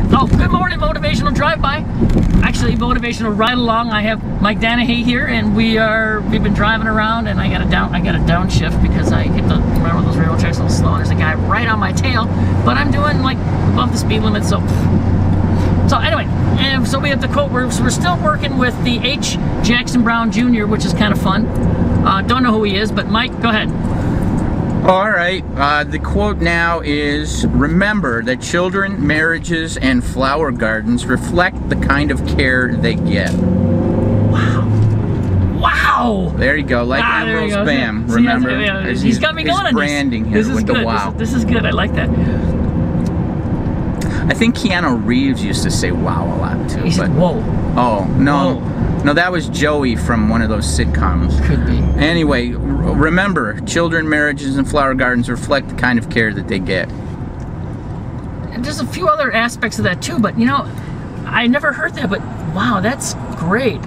say? Oh, good morning, Motivational Drive-By. Actually, Motivational Ride-Along. I have Mike Danahay here, and we've been driving around, and I got a downshift because I hit the, remember those railroad tracks a little slow, and there's a guy right on my tail, but I'm doing like above the speed limit, so anyway, and so we have the quote, we're still working with the H. Jackson Brown Jr., which is kind of fun. Don't know who he is, but Mike, go ahead. All right, the quote now is, remember that children, marriages, and flower gardens reflect the kind of care they get. Wow. Wow! There you go, like Ambrose Bam. See, remember? he's got me going on this. Branding here with the wow. This is good, I like that. I think Keanu Reeves used to say wow a lot too. He said whoa. Oh, no. Whoa. No, that was Joey from one of those sitcoms. Could be. Anyway, remember, children, marriages, and flower gardens reflect the kind of care that they get. And there's a few other aspects of that too, but you know, I never heard that, but wow, that's great.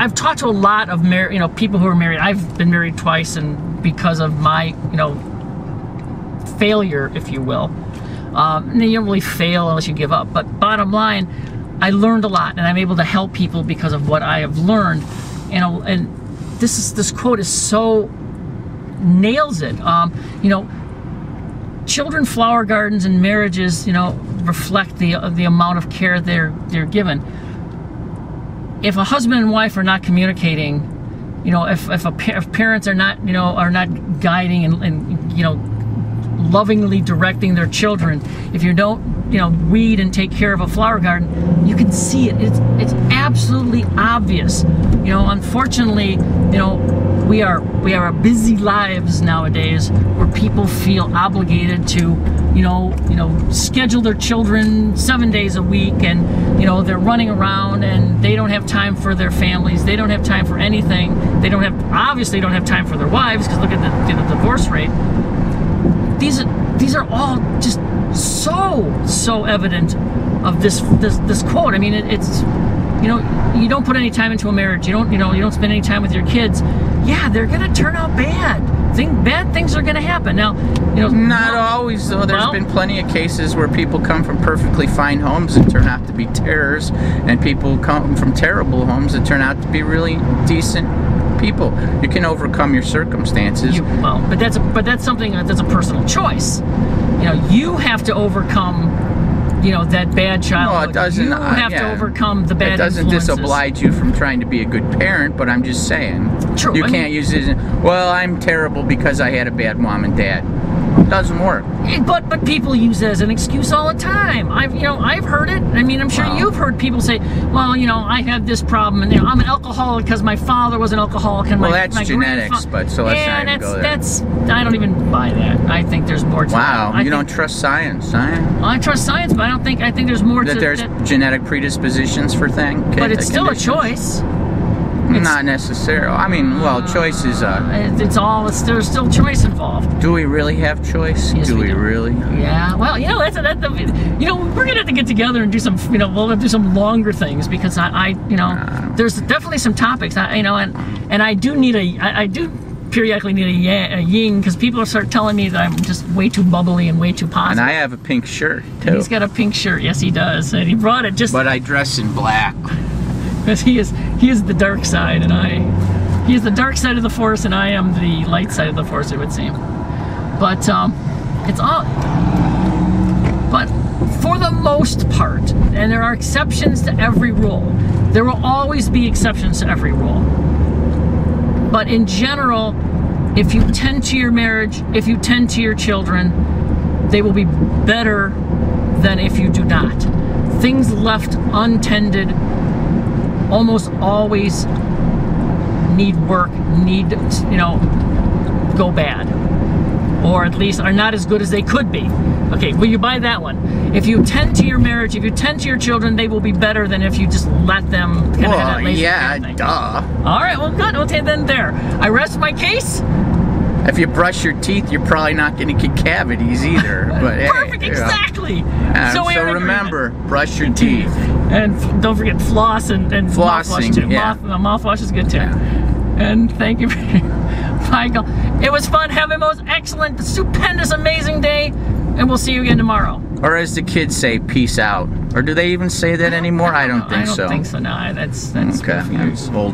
I've talked to a lot of people who are married. I've been married twice, and because of my, failure, if you will. And you don't really fail unless you give up. But bottom line, I learned a lot, and I'm able to help people because of what I have learned. And this quote is so nails it. Children, flower gardens, and marriages, reflect the amount of care they're given. If a husband and wife are not communicating, if parents are not guiding and lovingly directing their children, if you don't weed and take care of a flower garden, you can see it. It's absolutely obvious. Unfortunately, we are busy lives nowadays where people feel obligated to schedule their children 7 days a week, and they're running around and they don't have time for their families. They don't have time for anything. They obviously don't have time for their wives, because look at the divorce rate. These are all just so evident of this quote. I mean, it's you don't put any time into a marriage. You don't spend any time with your kids. Yeah, they're gonna turn out bad. Bad things are gonna happen. Now, not always though. There's been plenty of cases where people come from perfectly fine homes and turn out to be terrors, and people come from terrible homes that turn out to be really decent people. You can overcome your circumstances. But that's something that's a personal choice. You have to overcome that bad childhood. Well, it doesn't. You have to overcome the bad influences. It doesn't disoblige you from trying to be a good parent, but I'm just saying. True. You can't use it as, well, I'm terrible because I had a bad mom and dad. It doesn't work. But people use it as an excuse all the time. I've heard it. I mean, I'm sure you've heard people say, well, I have this problem, and I'm an alcoholic because my father was an alcoholic, and my genetics, but so let's not even go there. I don't even buy that. I think there's more to that. You don't trust science, huh? Well, I trust science, but I think there's more to there's genetic predispositions for things. But it's still a choice. Not necessarily. I mean, well, choice is there's still choice involved. Do we really have choice? Yes, do we really? Yeah. Well, we're gonna have to get together and do some, we'll have to do some longer things, because there's definitely some topics, and I do periodically need a yin, because people start telling me that I'm just way too bubbly and way too positive. And I have a pink shirt too. He's got a pink shirt. Yes, he does, and he brought it just. But I dress in black. Because he is the dark side, and he is the dark side of the force, and I am the light side of the force, it would seem. But it's all. But for the most part, and there are exceptions to every rule. There will always be exceptions to every rule. But in general, if you tend to your marriage, if you tend to your children, they will be better than if you do not. Things left untended almost always need work, go bad. Or at least are not as good as they could be. Okay, will you buy that one? If you tend to your marriage, if you tend to your children, they will be better than if you just let them kind of have that lazy thing. Duh. All right, well, good. Okay, then there. I rest my case. If you brush your teeth, you're probably not going to get cavities either. But perfect, exactly. So remember, brush your teeth. And don't forget floss and flossing, mouthwash too. Yeah. Mouthwash is good too. Yeah. And thank you Michael. It was fun. Have a most excellent, stupendous, amazing day, and we'll see you again tomorrow. Or as the kids say, peace out. Or do they even say that anymore? I don't think so. I don't think so. No, that's okay. That's old.